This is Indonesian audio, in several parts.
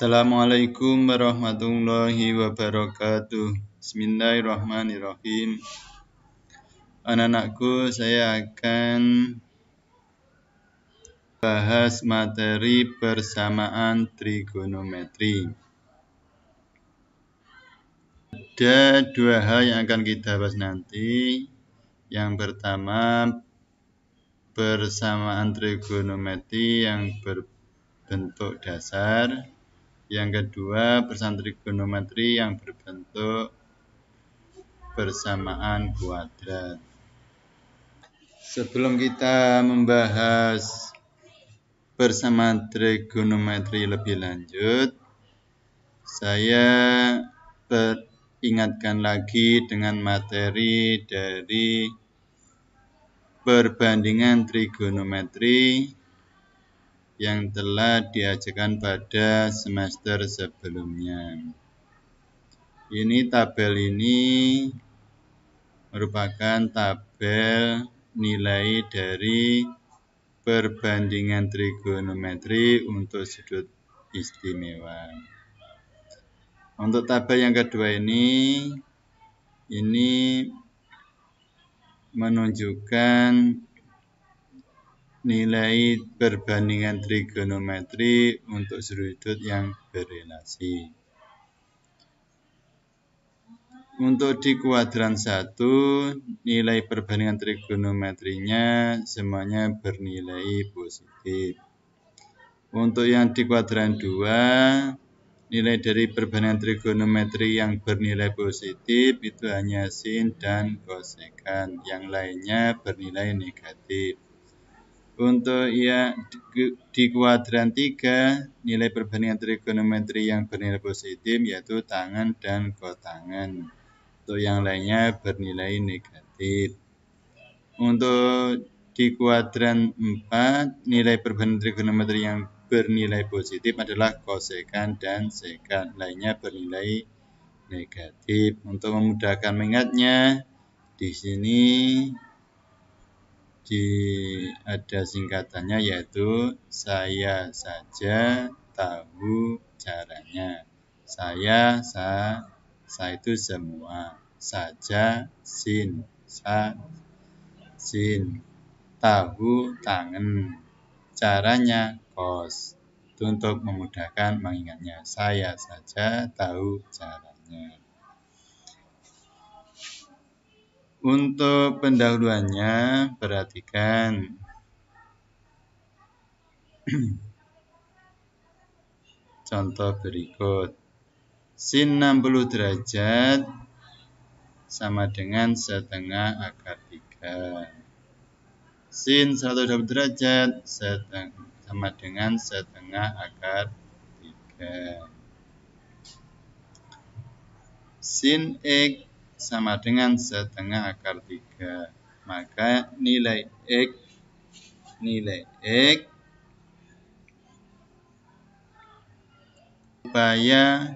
Assalamualaikum warahmatullahi wabarakatuh. Bismillahirrahmanirrahim. Anak-anakku, saya akan bahas materi persamaan trigonometri. Ada dua hal yang akan kita bahas nanti. Yang pertama, persamaan trigonometri yang berbentuk dasar. Yang kedua, persamaan trigonometri yang berbentuk persamaan kuadrat. Sebelum kita membahas persamaan trigonometri lebih lanjut, saya ingatkan lagi dengan materi dari perbandingan trigonometri yang telah diajarkan pada semester sebelumnya. Ini tabel ini merupakan tabel nilai dari perbandingan trigonometri untuk sudut istimewa. Untuk tabel yang kedua ini menunjukkan nilai perbandingan trigonometri untuk sudut yang berelasi. Untuk di kuadran 1, nilai perbandingan trigonometrinya semuanya bernilai positif. Untuk yang di kuadran 2, nilai dari perbandingan trigonometri yang bernilai positif itu hanya sin dan kosekan, yang lainnya bernilai negatif. Untuk yang di kuadran 3, nilai perbandingan trigonometri yang bernilai positif yaitu tangan dan kotangan. Untuk yang lainnya bernilai negatif. Untuk di kuadran 4, nilai perbandingan trigonometri yang bernilai positif adalah kosekan dan sekan, lainnya bernilai negatif. Untuk memudahkan mengingatnya, di sini ada singkatannya yaitu saya saja tahu caranya. Saya itu semua, saja sin, sin, tahu tangan, caranya kos. Itu untuk memudahkan mengingatnya. Saya saja tahu caranya. Untuk pendahuluannya, perhatikan. Contoh berikut. Sin 60 derajat sama dengan setengah akar 3. Sin 120 derajat sama dengan setengah akar 3. Sin X sama dengan setengah akar 3. Maka nilai X supaya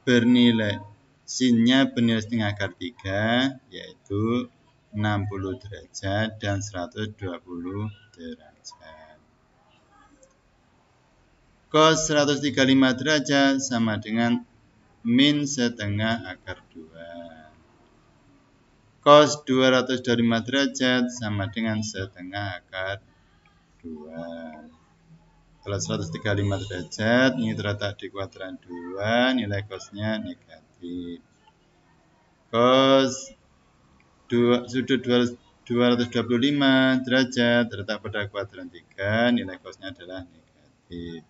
bernilai sinnya bernilai setengah akar 3 yaitu 60 derajat dan 120 derajat. Cos 135 derajat sama dengan min setengah akar 2. Cos 225 derajat sama dengan setengah akar 2. Kalau 135 derajat, ini terletak di kuadran 2, nilai cosnya negatif. Cos sudut 225 derajat terletak pada kuadran 3, nilai cosnya adalah negatif.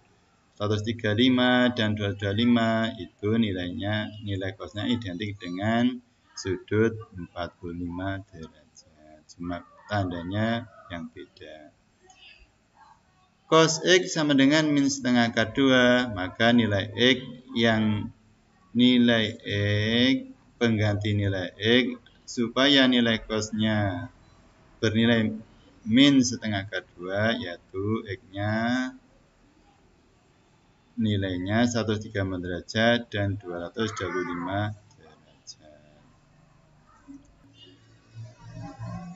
135 dan 225 itu nilai cosnya identik dengan sudut 45 derajat. Cuma tandanya yang beda. Cos X sama dengan min setengah akar 2, maka nilai X pengganti nilai X supaya nilai cosnya bernilai min setengah akar 2 yaitu X-nya nilainya 135 derajat dan 225 derajat.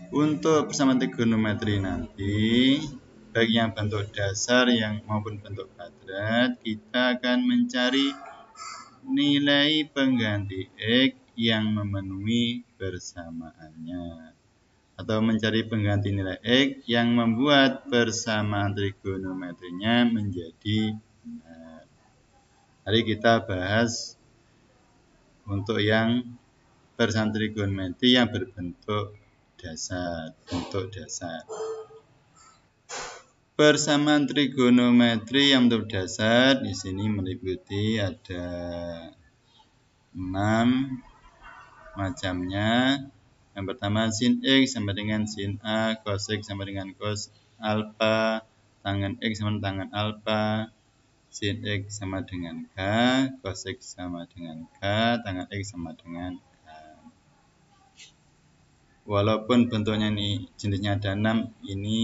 Untuk persamaan trigonometri nanti baik yang bentuk dasar yang maupun bentuk kuadrat, kita akan mencari nilai pengganti X yang memenuhi persamaannya, atau mencari pengganti nilai X yang membuat persamaan trigonometrinya menjadi benar. Mari kita bahas untuk yang persamaan trigonometri yang berbentuk dasar, bentuk dasar. Persamaan trigonometri yang bentuk dasar di sini meliputi ada 6 macamnya. Yang pertama, sin X sama dengan sin A, cos X sama dengan cos alpha, tangen X sama tangen alpha, sin X sama dengan K, cos X sama dengan K, tangen X sama dengan K. Walaupun bentuknya ini jenisnya ada 6, ini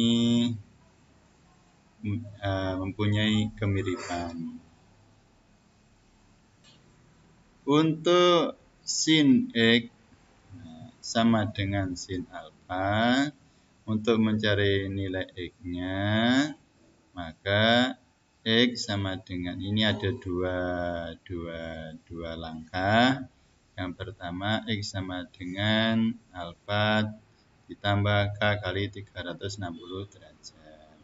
mempunyai kemiripan. Untuk sin X sama dengan sin alpha, untuk mencari nilai X-nya, maka X sama dengan, ini ada dua langkah. Yang pertama, X sama dengan alpha ditambah K kali 360 derajat.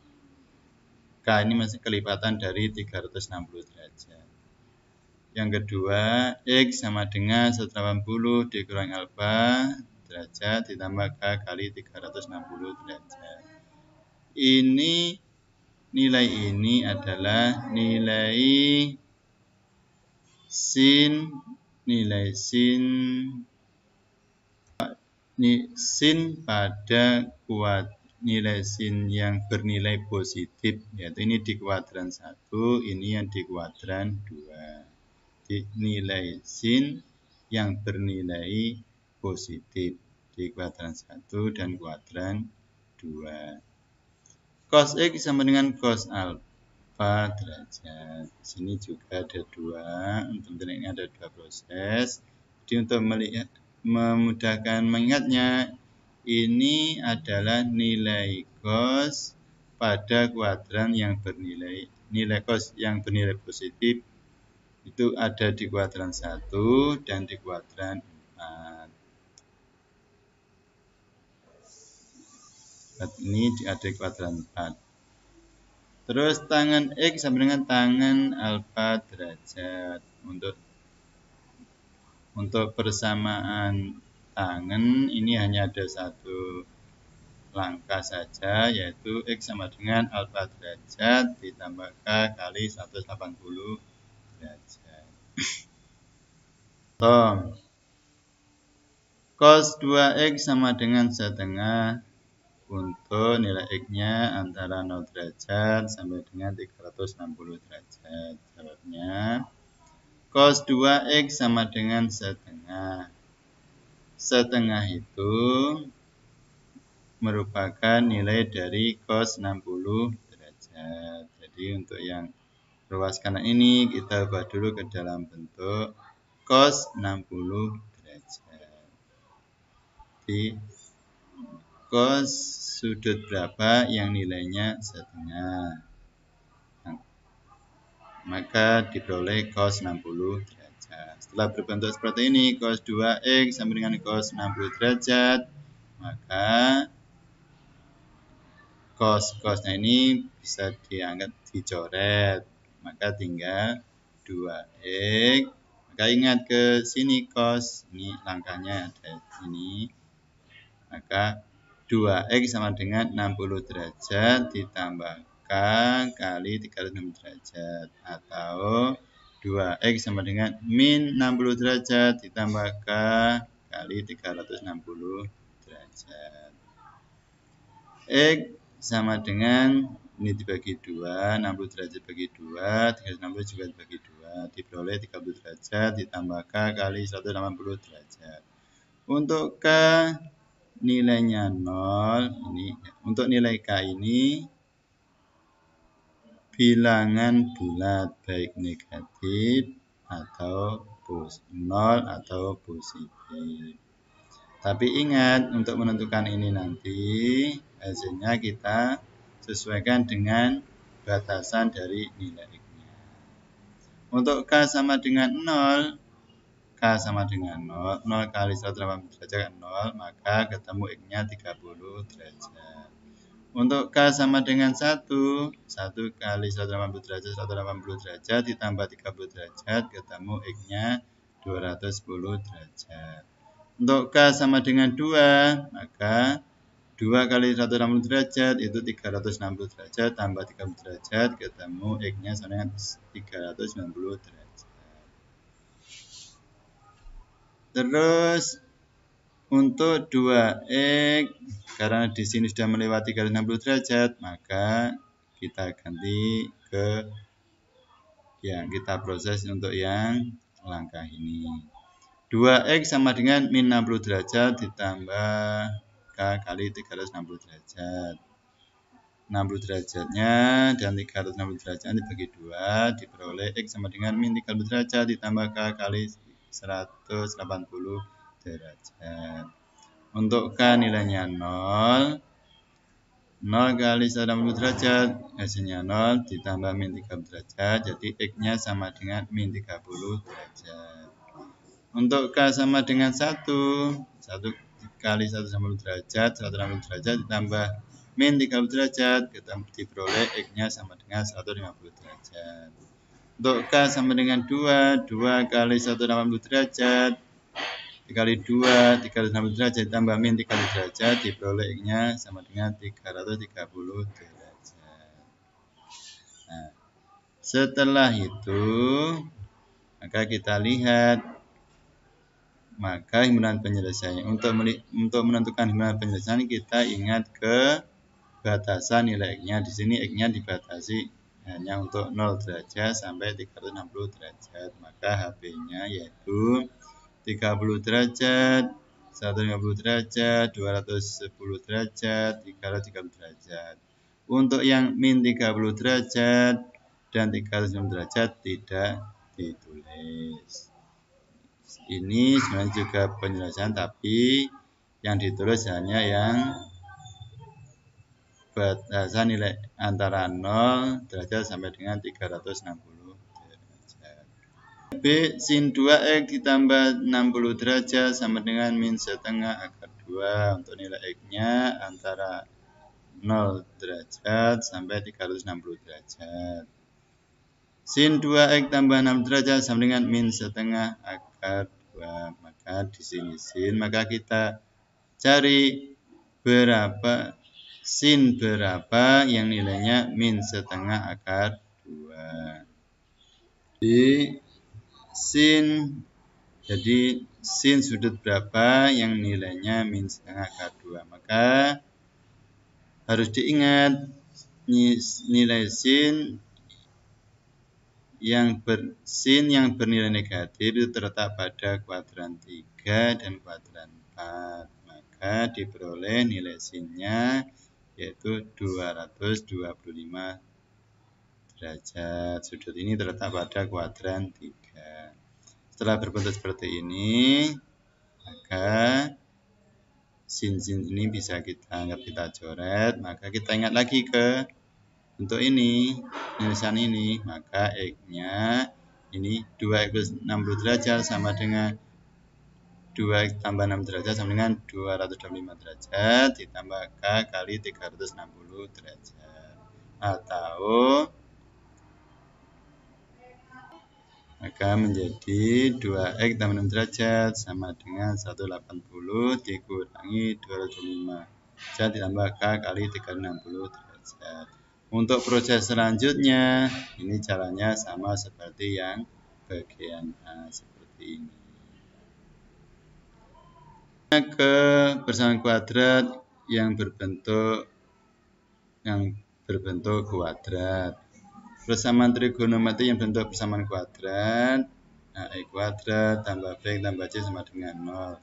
K ini masih kelipatan dari 360 derajat. Yang kedua, X sama dengan 180 dikurangi alpha derajat ditambah K kali 360 derajat. Ini nilai ini adalah nilai sin pada nilai sin yang bernilai positif, yaitu ini di kuadran 1, ini yang di kuadran 2. Nilai sin yang bernilai positif di kuadran 1 dan kuadran 2. Cos X sama dengan cos alpha derajat. Di sini juga ada 2. Untuk ini ada 2 proses. Jadi untuk melihat memudahkan mengingatnya, ini adalah nilai cos pada kuadran yang bernilai, nilai cos yang bernilai positif itu ada di kuadran 1 dan di kuadran 4. Ini ada di kuadran 4. Terus tangen X sama dengan tangen alpha derajat. Untuk persamaan tangen ini hanya ada satu langkah saja, yaitu X sama dengan alpha derajat ditambah K kali 180 derajat. Cos 2X sama dengan setengah. Untuk nilai X-nya antara 0 derajat sampai dengan 360 derajat. Jawabnya cos 2X sama dengan setengah. Setengah itu merupakan nilai dari cos 60 derajat. Jadi untuk yang ruas kanan ini kita ubah dulu ke dalam bentuk cos 60 derajat. Jadi cos sudut berapa yang nilainya setengah, maka diperoleh cos 60 derajat. Setelah berbentuk seperti ini, cos 2X sama dengan cos 60 derajat, maka cos-cosnya ini bisa diangkat dicoret, maka tinggal 2X. Maka ingat ke sini cos, ini langkahnya ada ini, maka 2X sama dengan 60 derajat ditambah K kali 360 derajat, atau 2X sama dengan min 60 derajat ditambah K kali 360 derajat. X sama dengan, ini dibagi 2, 60 derajat bagi 2, 360 juga dibagi 2, diperoleh 30 derajat ditambah K kali 180 derajat. Untuk K nilainya 0, ini untuk nilai K ini bilangan bulat, baik negatif atau 0 atau positif. Tapi ingat, untuk menentukan ini nanti hasilnya kita sesuaikan dengan batasan dari nilai X-nya. Untuk K sama dengan 0, K sama dengan 0, 0 kali 180 derajat 0, maka ketemu X-nya 30 derajat. Untuk K sama dengan 1, 1 kali 180 derajat ditambah 30 derajat, ketemu X-nya 210 derajat. Untuk K sama dengan 2, maka 2 kali 180 derajat itu 360 derajat, tambah 30 derajat, ketemu X-nya sama dengan 390 derajat. Terus untuk 2X, karena di sini sudah melewati garis 60 derajat, maka kita ganti ke yang kita proses untuk yang langkah ini. 2X sama dengan min 60 derajat ditambah K kali 360 derajat. 60 derajatnya dan 360 derajat dibagi 2, diperoleh X sama dengan min 30 derajat ditambah K kali 180 derajat. Untuk K nilainya 0, 0 kali 180 derajat, hasilnya 0 ditambah min 30 derajat, jadi X-nya sama dengan min 30 derajat. Untuk K sama dengan 1 kali 180 derajat, 180 derajat ditambah min 30 derajat, diperoleh X-nya sama dengan 150 derajat. Untuk K sama dengan 2, 2 kali 180 derajat, dikali 2, 360 derajat ditambah min 30 derajat, diperoleh X-nya sama dengan 330 derajat. Nah, setelah itu, maka kita lihat, maka himpunan penyelesaian. Untuk menentukan himpunan penyelesaian, kita ingat ke batasan nilai X-nya. Di sini X-nya dibatasi hanya untuk 0 derajat sampai 360 derajat. Maka HP-nya yaitu 30 derajat, 150 derajat, 210 derajat, 330 derajat. Untuk yang min 30 derajat dan 360 derajat tidak ditulis. Ini sebenarnya juga penyelesaian, tapi yang ditulis hanya yang batasan nilai antara 0 derajat sampai dengan 360 derajat. B sin 2X ditambah 60 derajat sama dengan min setengah akar 2. Untuk nilai X-nya antara 0 derajat sampai 360 derajat. Sin 2X tambah 6 derajat sama dengan min setengah akar 2. Maka di sini sin, maka kita cari berapa sin berapa yang nilainya min setengah akar 2. Jadi sin sudut berapa yang nilainya min setengah akar 2. Maka harus diingat nilai sin yang bernilai negatif itu terletak pada kuadran 3 dan kuadran 4. Maka diperoleh nilai sinnya yaitu 225 derajat. Sudut ini terletak pada kuadran 3. Setelah berbentuk seperti ini, maka sin ini bisa kita anggap kita coret. Maka kita ingat lagi ke untuk ini, tulisan ini, maka X-nya ini 2X plus 60 derajat sama dengan 2X tambah 6 derajat sama dengan 225 derajat ditambah K kali 360 derajat. Atau maka menjadi 2X tambah 6 derajat sama dengan 180 dikurangi 225 derajat ditambah K kali 360 derajat. Untuk proses selanjutnya, ini caranya sama seperti yang bagian A, seperti ini. Ke persamaan kuadrat yang berbentuk kuadrat. Persamaan trigonometri yang bentuk persamaan kuadrat, A kuadrat tambah B tambah C sama dengan 0.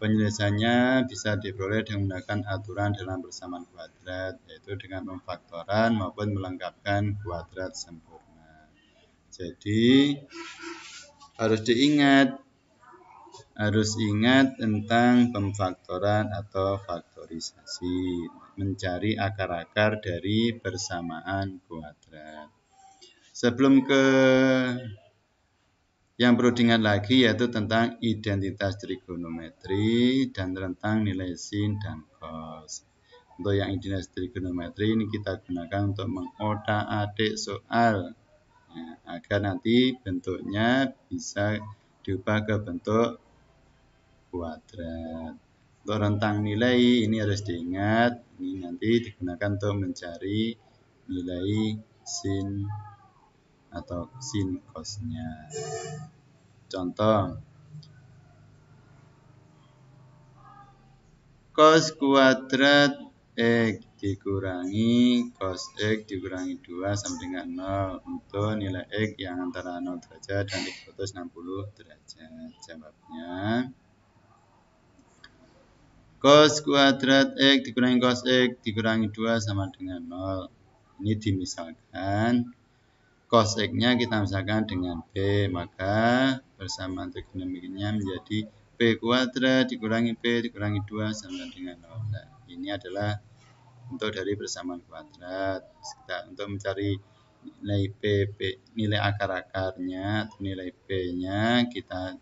Penyelesaiannya bisa diperoleh dengan menggunakan aturan dalam persamaan kuadrat, yaitu dengan pemfaktoran maupun melengkapkan kuadrat sempurna. Jadi harus ingat tentang pemfaktoran atau faktorisasi. mencari akar-akar dari persamaan kuadrat. Sebelum ke yang perlu diingat lagi yaitu tentang identitas trigonometri dan tentang nilai sin dan cos. Untuk yang identitas trigonometri ini kita gunakan untuk mengotak-atik soal agar nanti bentuknya bisa diubah ke bentuk kuadrat. Untuk rentang nilai ini harus diingat, ini nanti digunakan untuk mencari nilai sin atau sin cosnya. Contoh, cos kuadrat X dikurangi cos X dikurangi 2 sama dengan 0 untuk nilai X yang antara 0 derajat dan 360 derajat. Jawabnya cos kuadrat X dikurangi cos X dikurangi 2 sama dengan 0. Ini dimisalkan cos X-nya kita misalkan dengan B, maka persamaan trigonometrinya menjadi P kuadrat dikurangi P dikurangi 2 sama dengan 0. Nah, ini adalah bentuk dari persamaan kuadrat. Untuk mencari nilai nilai akar-akarnya, nilai P-nya kita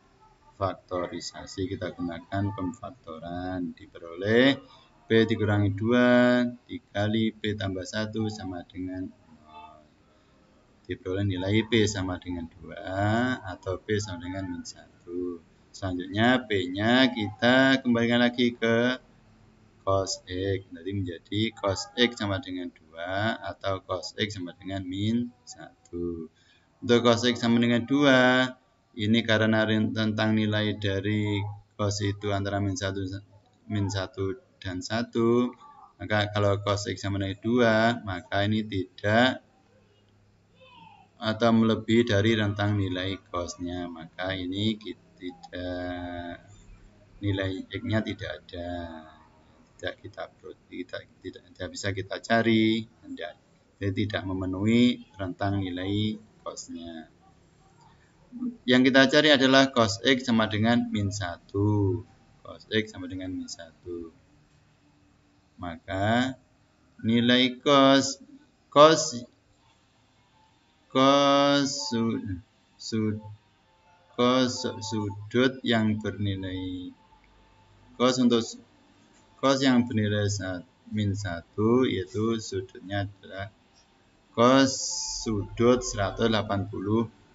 faktorisasi, kita gunakan pemfaktoran, diperoleh P dikurangi 2 dikali P tambah 1 sama dengan 0. Diperoleh nilai P sama dengan 2 atau P sama dengan min 1. Selanjutnya P-nya kita kembalikan lagi ke cos X. Nanti menjadi cos X sama dengan 2 atau cos X sama dengan min 1. Untuk cos X sama dengan 2, ini karena tentang nilai dari cos itu antara min 1 dan 1, maka kalau cos X sama dengan 2, maka ini tidak atau melebihi dari rentang nilai cosnya, maka ini tidak, nilai X-nya tidak ada, tidak bisa kita cari, jadi tidak memenuhi rentang nilai cosnya. Yang kita cari adalah cos X sama dengan min 1. Cos X sama dengan min 1. Maka nilai cos sudut yang bernilai cos yang bernilai min 1 yaitu sudutnya adalah cos sudut 180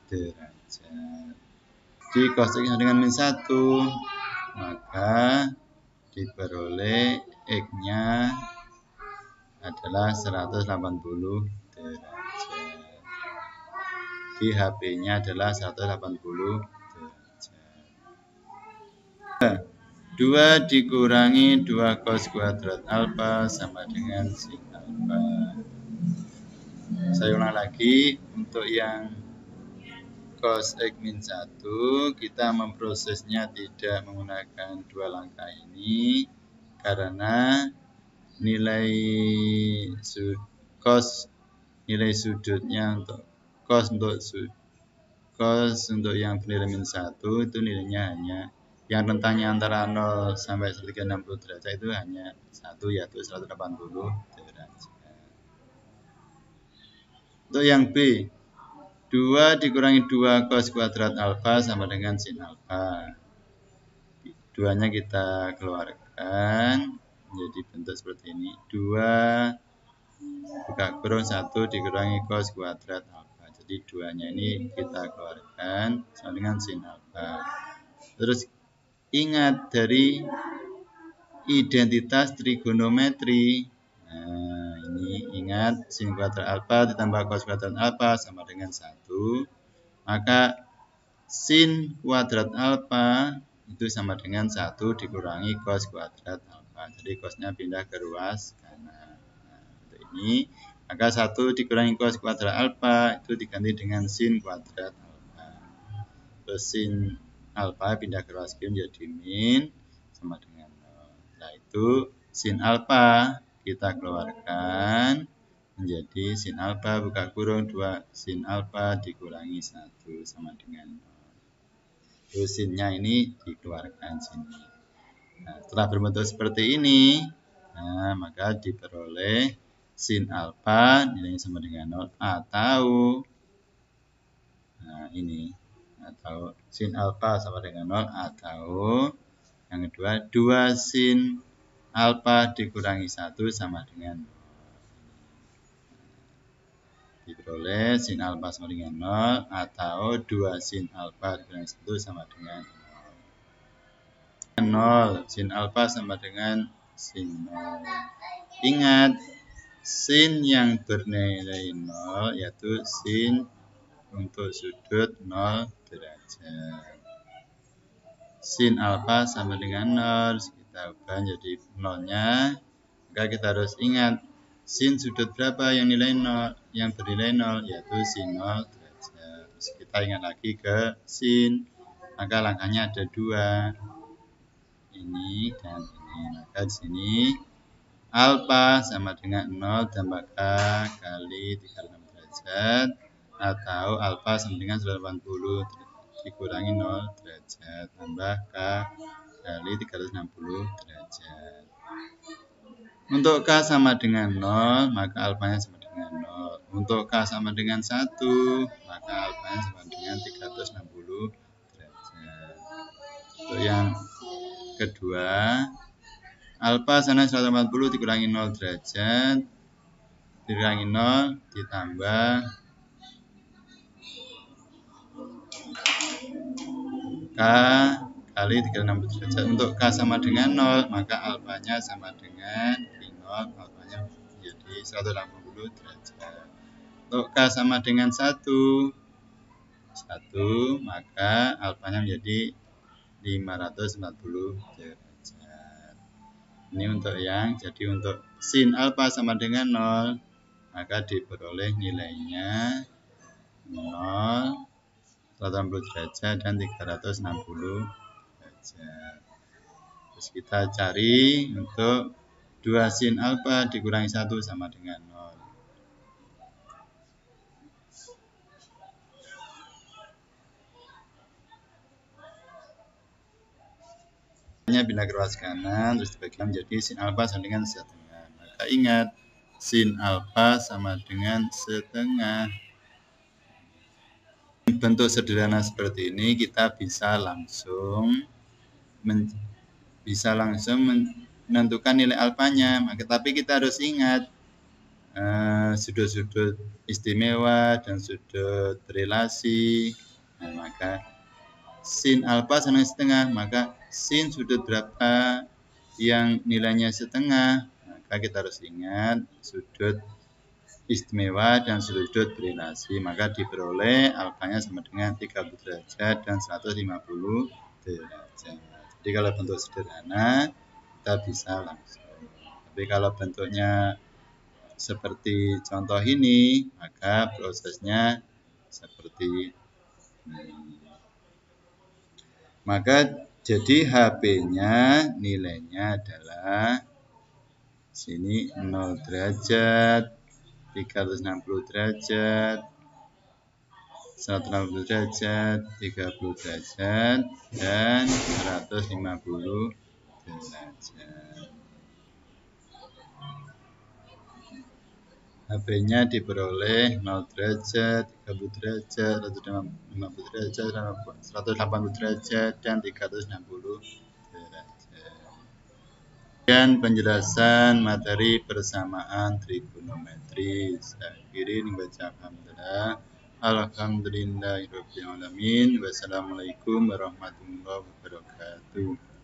derajat. Di cos X dengan min 1, maka diperoleh X-nya adalah 180 derajat. Di HP-nya adalah 180 derajat. 2 dikurangi 2 cos kuadrat alfa sama dengan sin alfa. Saya ulang lagi, untuk yang cos X min 1 kita memprosesnya tidak menggunakan dua langkah ini karena nilai sudutnya untuk cos untuk yang bernilai min 1 itu nilainya hanya yang rentangnya antara 0 sampai 360 derajat itu hanya 1 yaitu 180 derajat. Untuk yang B, 2 dikurangi 2 cos kuadrat alfa sama dengan sin alfa. Duanya kita keluarkan menjadi bentuk seperti ini. 2 buka kurung 1 dikurangi cos kuadrat alfa. Jadi duanya ini kita keluarkan sama dengan sin alfa. Terus ingat dari identitas trigonometri. Nah, ini ingat sin kuadrat alfa ditambah cos kuadrat alfa sama dengan 1. Maka sin kuadrat alfa itu sama dengan 1 dikurangi cos kuadrat alfa. Jadi cosnya pindah ke ruas kanan. Nah, untuk ini, maka 1 dikurangi cos kuadrat alfa itu diganti dengan sin kuadrat alfa. Terus sin alfa pindah ke ruas kiri menjadi min sama dengan 0. Nah, itu sin alfa kita keluarkan menjadi sin alfa buka kurung 2 sin alfa dikurangi 1 sama dengan 0. Terus sinnya ini dikeluarkan sini. Nah, setelah berbentuk seperti ini, Nah, maka diperoleh sin alfa nilainya sama dengan 0 atau ini atau sin alfa sama dengan 0 atau yang kedua 2 sin alfa dikurangi 1 sama dengan 0. Diperoleh sin alfa sama dengan 0 atau 2 sin alfa dikurangi 1 sama dengan 0. Sin alfa sama dengan sin 0. Ingat, sin yang bernilai 0 yaitu sin untuk sudut 0 derajat. Sin alfa sama dengan 0. Kita ubah jadi 0-nya. Maka kita harus ingat sin sudut berapa yang nilai 0, yang bernilai 0 yaitu sin 0 derajat. Terus kita ingat lagi ke sin. Maka langkahnya ada 2. Ini dan ini. Maka di sini alfa sama dengan 0 tambah K kali 36 derajat atau alfa sama dengan 180 dikurangi 0 derajat tambah K kali 360 derajat. Untuk K sama dengan 0 maka alfanya sama dengan 0. Untuk K sama dengan 1 maka alfanya sama dengan 360 derajat. Untuk yang kedua, alfa sana 180 dikurangi 0 derajat dikurangi 0 ditambah K kali 360 derajat. Untuk K sama dengan 0 maka alfanya sama dengan I0, alfanya menjadi 180 derajat. Untuk K sama dengan 1 maka alfanya menjadi 540 derajat. Ini untuk yang, jadi untuk sin alfa sama dengan 0 maka diperoleh nilainya 0, 180 derajat dan 360 derajat. Terus kita cari untuk 2 sin alfa dikurangi 1 sama dengan 0. Pindah ke ruas kanan, terus dibagikan menjadi sin alfa sama dengan setengah. Maka ingat, sin alfa sama dengan setengah. Bentuk sederhana seperti ini kita bisa langsung menentukan nilai alfanya. Tapi kita harus ingat sudut-sudut istimewa dan sudut relasi. Nah, maka sin alfa sama dengan setengah, maka sin sudut berapa yang nilainya setengah, maka kita harus ingat sudut istimewa dan sudut relasi, maka diperoleh alfanya sama dengan 30 derajat dan 150 derajat. Jadi kalau bentuk sederhana kita bisa langsung. Tapi kalau bentuknya seperti contoh ini, maka prosesnya seperti ini. Maka jadi HP-nya nilainya adalah sini 0 derajat, 360 derajat, 160 derajat, 30 derajat, dan 150 derajat. HP-nya diperoleh 0 derajat, 30 derajat, 150 derajat, 180 derajat, dan 360 derajat. Dan penjelasan materi persamaan trigonometri. Saya akhiri membaca alhamdulillah. Alhamdulillahirabbil alamin. Wassalamualaikum warahmatullahi wabarakatuh.